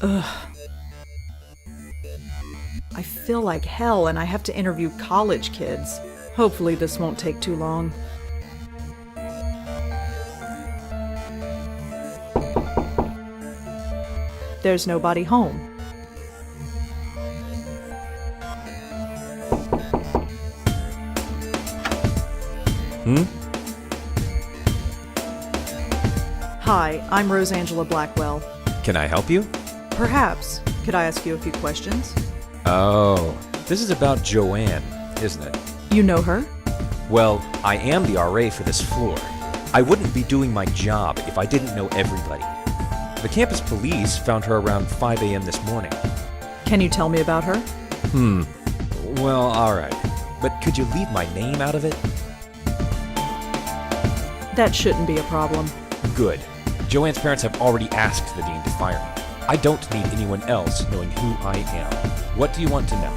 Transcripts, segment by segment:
Ugh. I feel like hell and I have to interview college kids. Hopefully this won't take too long. There's nobody home. Hi, I'm Rosangela Blackwell. Can I help you? Perhaps. Could I ask you a few questions? Oh, this is about Joanne, isn't it? You know her? Well, I am the RA for this floor. I wouldn't be doing my job if I didn't know everybody. The campus police found her around 5 a.m. this morning. Can you tell me about her? Well, alright. But could you leave my name out of it? That shouldn't be a problem. Good. Joanne's parents have already asked the dean to fire me. I don't need anyone else knowing who I am. What do you want to know?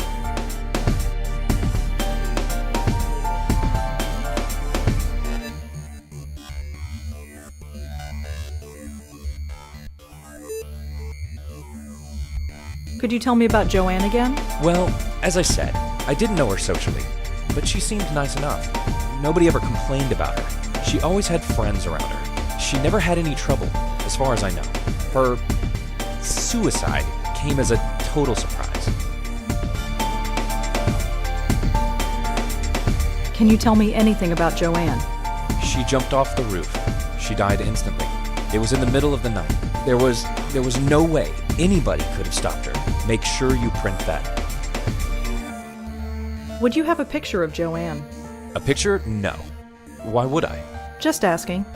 Could you tell me about Joanne again? Well, as I said, I didn't know her socially, but she seemed nice enough. Nobody ever complained about her. She always had friends around her. She never had any trouble, as far as I know. Her suicide came as a total surprise. Can you tell me anything about Joanne? She jumped off the roof. She died instantly. It was in the middle of the night. There was no way anybody could have stopped her. Make sure you print that. Would you have a picture of Joanne? A picture? No. Why would I? Just asking.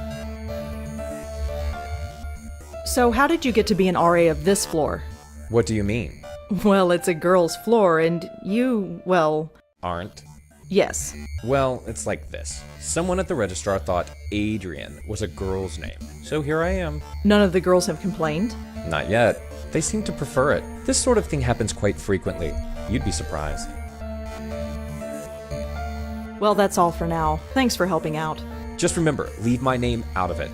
So how did you get to be an RA of this floor? What do you mean? Well, it's a girl's floor, and you, well... Aren't? Yes. Well, it's like this. Someone at the registrar thought Adrian was a girl's name, so here I am. None of the girls have complained? Not yet. They seem to prefer it. This sort of thing happens quite frequently. You'd be surprised. Well, that's all for now. Thanks for helping out. Just remember, leave my name out of it.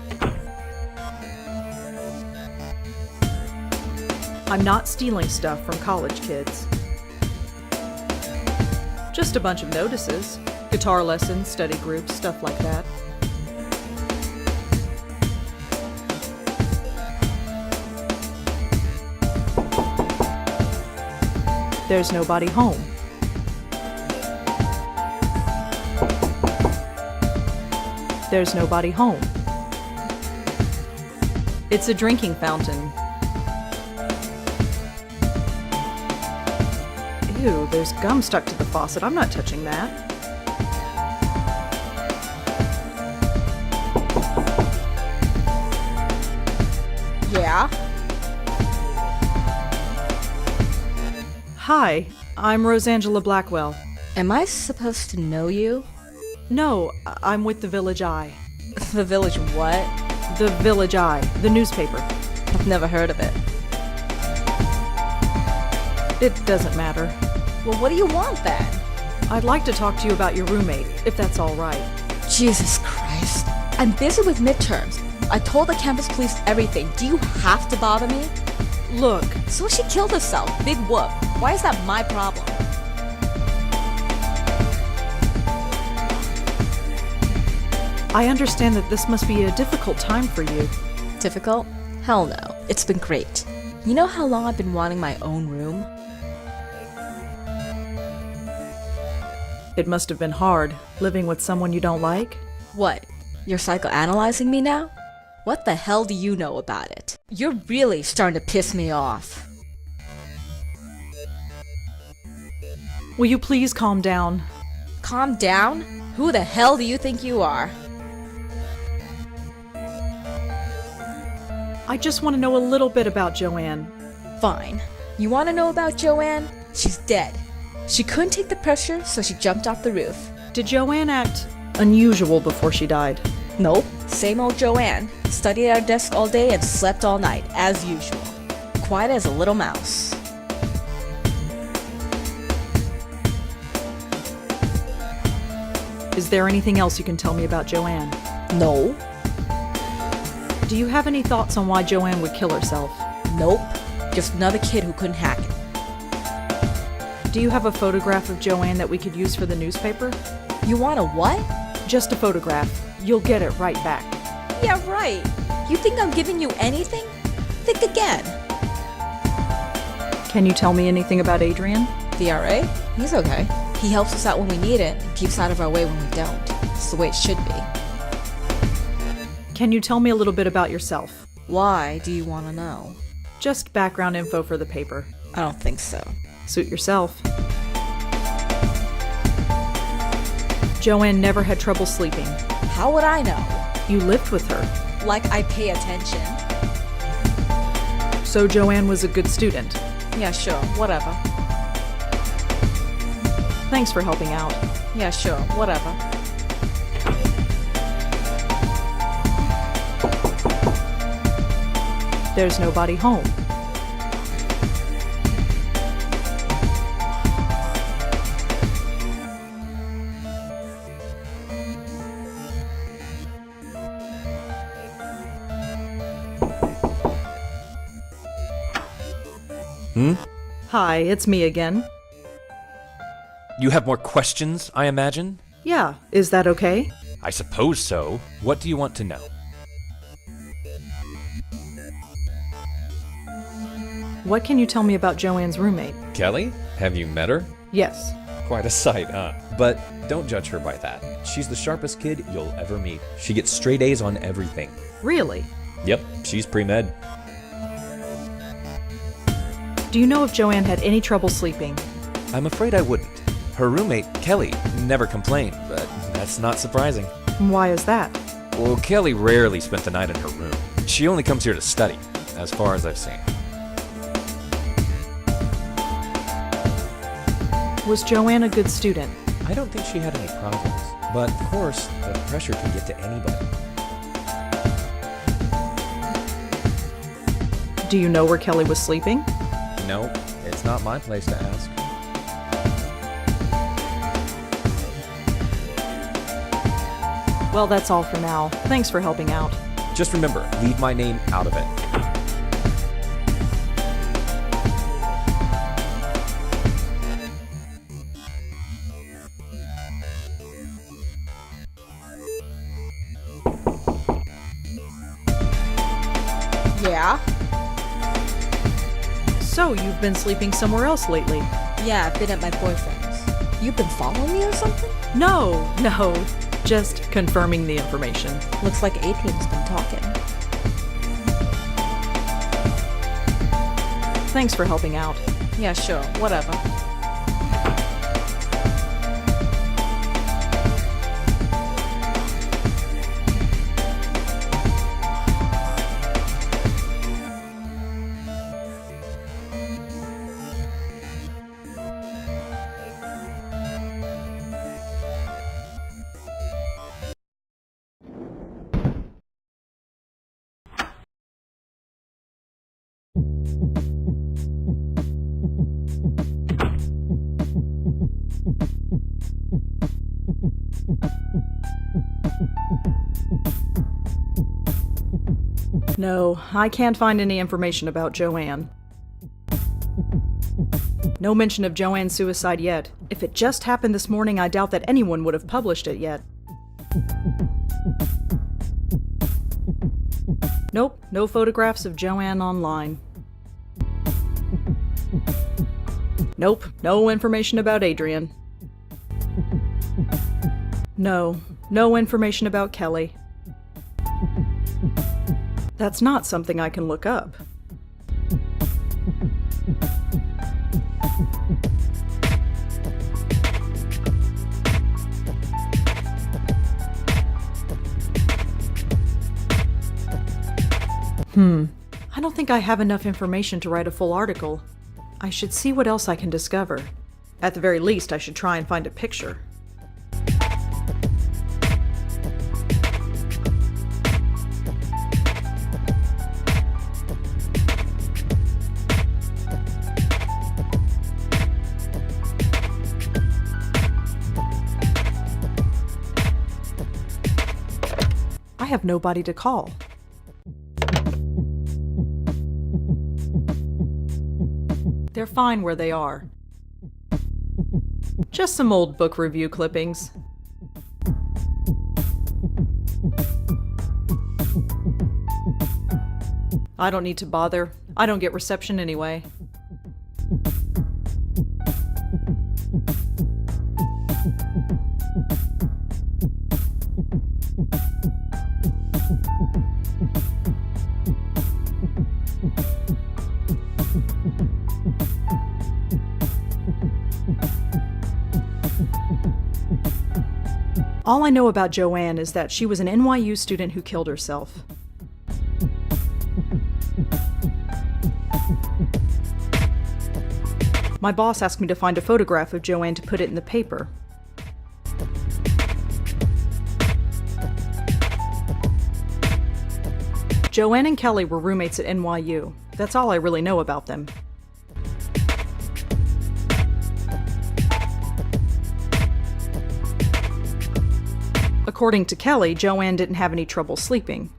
I'm not stealing stuff from college kids. Just a bunch of notices. Guitar lessons, study groups, stuff like that. There's nobody home. There's nobody home. It's a drinking fountain. Ew, there's gum stuck to the faucet. I'm not touching that. Yeah? Hi, I'm Rosangela Blackwell. Am I supposed to know you? No, I'm with the Village Eye. The Village what? The Village Eye, the newspaper. I've never heard of it. It doesn't matter. Well, what do you want then? I'd like to talk to you about your roommate, if that's all right. Jesus Christ. I'm busy with midterms. I told the campus police everything. Do you have to bother me? Look, So she killed herself. Big whoop. Why is that my problem? I understand that this must be a difficult time for you. Difficult? Hell no. It's been great. You know how long I've been wanting my own room? It must have been hard, living with someone you don't like. What? You're psychoanalyzing me now? What the hell do you know about it? You're really starting to piss me off. Will you please calm down? Calm down? Who the hell do you think you are? I just want to know a little bit about Joanne. Fine. You want to know about Joanne? She's dead. She couldn't take the pressure, so she jumped off the roof. Did Joanne act unusual before she died? Nope. Same old Joanne. Studied at her desk all day and slept all night, as usual. Quiet as a little mouse. Is there anything else you can tell me about Joanne? No. Do you have any thoughts on why Joanne would kill herself? Nope. Just another kid who couldn't hack it. Do you have a photograph of Joanne that we could use for the newspaper? You want a what? Just a photograph. You'll get it right back. Yeah, right. You think I'm giving you anything? Think again. Can you tell me anything about Adrian? The RA? He's okay. He helps us out when we need it and keeps out of our way when we don't. It's the way it should be. Can you tell me a little bit about yourself? Why do you want to know? Just background info for the paper. I don't think so. Suit yourself. Joanne never had trouble sleeping. How would I know? You lived with her. Like I pay attention. So Joanne was a good student. Yeah, sure. Whatever. Thanks for helping out. Yeah, sure. Whatever. There's nobody home. Hi, it's me again. You have more questions, I imagine? Yeah, is that okay? I suppose so. What do you want to know? What can you tell me about Joanne's roommate? Kelly? Have you met her? Yes. Quite a sight, huh? But don't judge her by that. She's the sharpest kid you'll ever meet. She gets straight A's on everything. Really? Yep, she's pre-med. Do you know if Joanne had any trouble sleeping? I'm afraid I wouldn't. Her roommate, Kelly, never complained, but that's not surprising. Why is that? Well, Kelly rarely spent the night in her room. She only comes here to study, as far as I've seen. Was Joanne a good student? I don't think she had any problems, but of course, the pressure can get to anybody. Do you know where Kelly was sleeping? No, it's not my place to ask. Well, that's all for now. Thanks for helping out. Just remember, leave my name out of it. Yeah? So, you've been sleeping somewhere else lately? Yeah, I've been at my boyfriend's. You've been following me or something? No. Just confirming the information. Looks like Adrian's been talking. Thanks for helping out. Yeah, sure. Whatever. No, I can't find any information about Joanne. No mention of Joanne's suicide yet. If it just happened this morning, I doubt that anyone would have published it yet. Nope, no photographs of Joanne online. Nope, no information about Adrian. No information about Kelly. That's not something I can look up. I don't think I have enough information to write a full article. I should see what else I can discover. At the very least, I should try and find a picture. I have nobody to call. They're fine where they are. Just some old book review clippings. I don't need to bother. I don't get reception anyway. All I know about Joanne is that she was an NYU student who killed herself. My boss asked me to find a photograph of Joanne to put it in the paper. Joanne and Kelly were roommates at NYU. That's all I really know about them. According to Kelly, Joanne didn't have any trouble sleeping.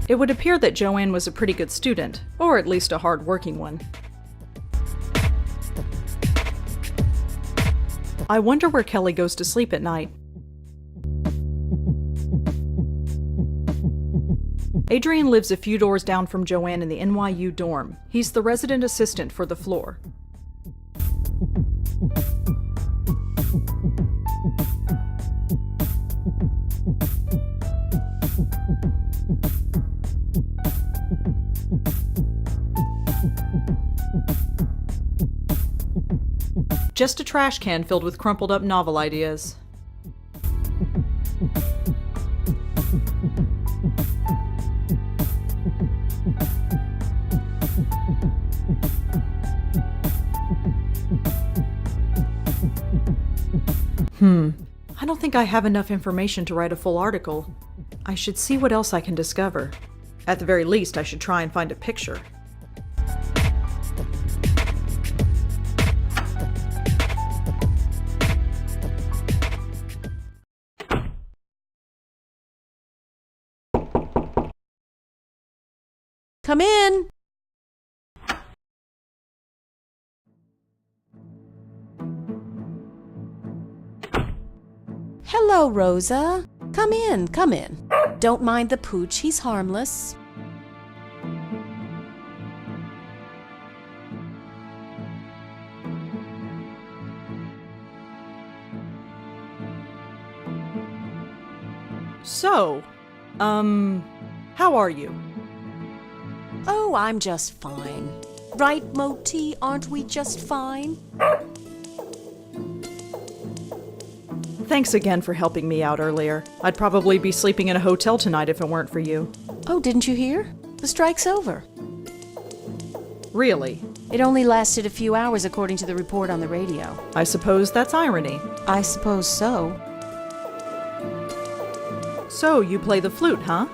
It would appear that Joanne was a pretty good student, or at least a hard-working one. I wonder where Kelly goes to sleep at night. Adrian lives a few doors down from Joanne in the NYU dorm. He's the resident assistant for the floor. Just a trash can filled with crumpled up novel ideas. I don't think I have enough information to write a full article. I should see what else I can discover. At the very least, I should try and find a picture. Come in. Hello, Rosa. Come in, come in. Don't mind the pooch, he's harmless. So, how are you? Oh, I'm just fine. Right, Moti, aren't we just fine? Thanks again for helping me out earlier. I'd probably be sleeping in a hotel tonight if it weren't for you. Oh, didn't you hear? The strike's over. Really? It only lasted a few hours according to the report on the radio. I suppose that's irony. I suppose so. So, you play the flute, huh?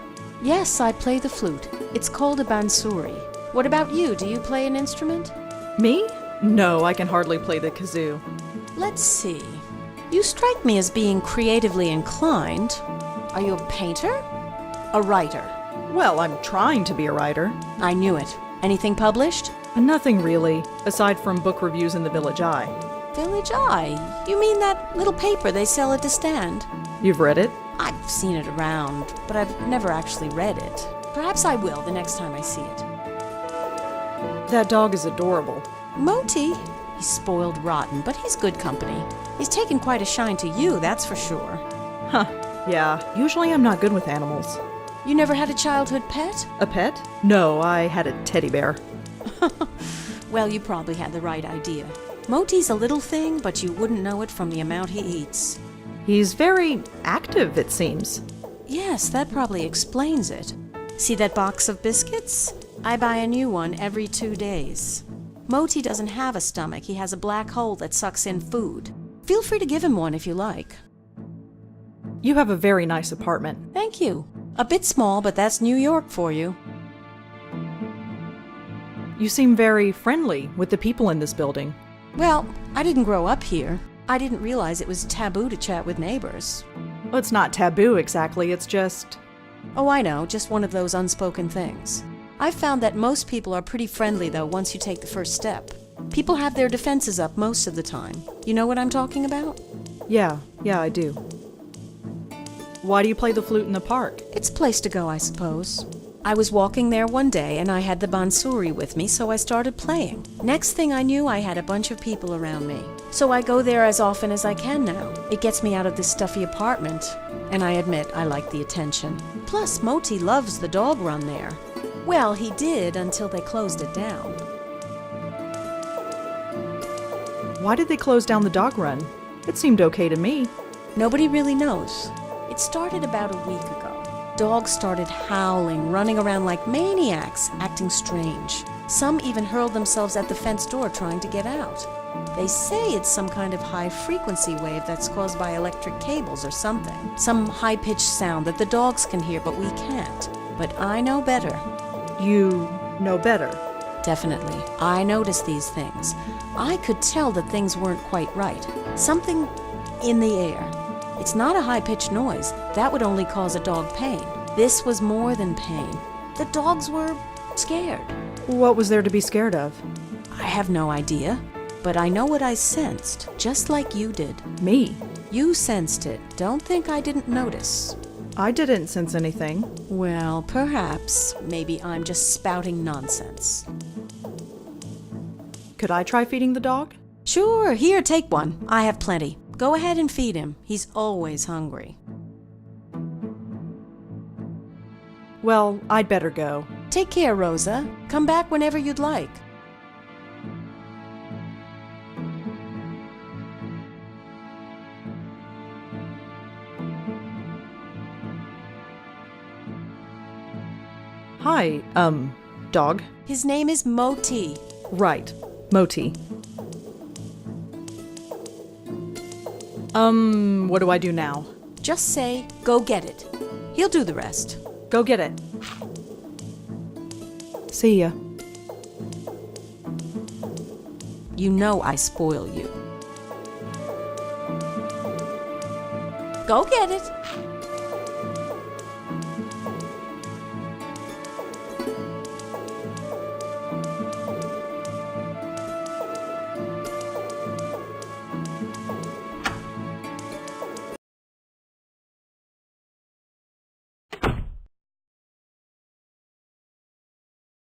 Yes, I play the flute. It's called a bansuri. What about you? Do you play an instrument? Me? No, I can hardly play the kazoo. Let's see. You strike me as being creatively inclined. Are you a painter? A writer? Well, I'm trying to be a writer. I knew it. Anything published? Nothing really, aside from book reviews in the Village Eye. Village Eye? You mean that little paper they sell at the stand? You've read it? I've seen it around, but I've never actually read it. Perhaps I will the next time I see it. That dog is adorable. Moti? He's spoiled rotten, but he's good company. He's taken quite a shine to you, that's for sure. Huh, yeah. Usually I'm not good with animals. You never had a childhood pet? A pet? No, I had a teddy bear. Well, you probably had the right idea. Moti's a little thing, but you wouldn't know it from the amount he eats. He's very active, it seems. Yes, that probably explains it. See that box of biscuits? I buy a new one every 2 days. Moti doesn't have a stomach. He has a black hole that sucks in food. Feel free to give him one if you like. You have a very nice apartment. Thank you. A bit small, but that's New York for you. You seem very friendly with the people in this building. Well, I didn't grow up here. I didn't realize it was taboo to chat with neighbors. Well, it's not taboo exactly, it's just... Oh, I know, just one of those unspoken things. I've found that most people are pretty friendly, though, once you take the first step. People have their defenses up most of the time. You know what I'm talking about? Yeah, I do. Why do you play the flute in the park? It's a place to go, I suppose. I was walking there one day and I had the bansuri with me, so I started playing. Next thing I knew, I had a bunch of people around me. So I go there as often as I can now. It gets me out of this stuffy apartment, and I admit I like the attention. Plus, Moti loves the dog run there. Well, he did until they closed it down. Why did they close down the dog run? It seemed okay to me. Nobody really knows. It started about a week ago. Dogs started howling, running around like maniacs, acting strange. Some even hurled themselves at the fence door trying to get out. They say it's some kind of high-frequency wave that's caused by electric cables or something. Some high-pitched sound that the dogs can hear, but we can't. But I know better. You know better. Definitely. I noticed these things. I could tell that things weren't quite right. Something in the air. It's not a high-pitched noise. That would only cause a dog pain. This was more than pain. The dogs were scared. What was there to be scared of? I have no idea, but I know what I sensed, just like you did. Me? You sensed it. Don't think I didn't notice. I didn't sense anything. Well, perhaps. Maybe I'm just spouting nonsense. Could I try feeding the dog? Sure, here, take one. I have plenty. Go ahead and feed him. He's always hungry. Well, I'd better go. Take care, Rosa. Come back whenever you'd like. Hi, dog. His name is Moti. Right, Moti. What do I do now? Just say, go get it. He'll do the rest. Go get it. See ya. You know I spoil you. Go get it.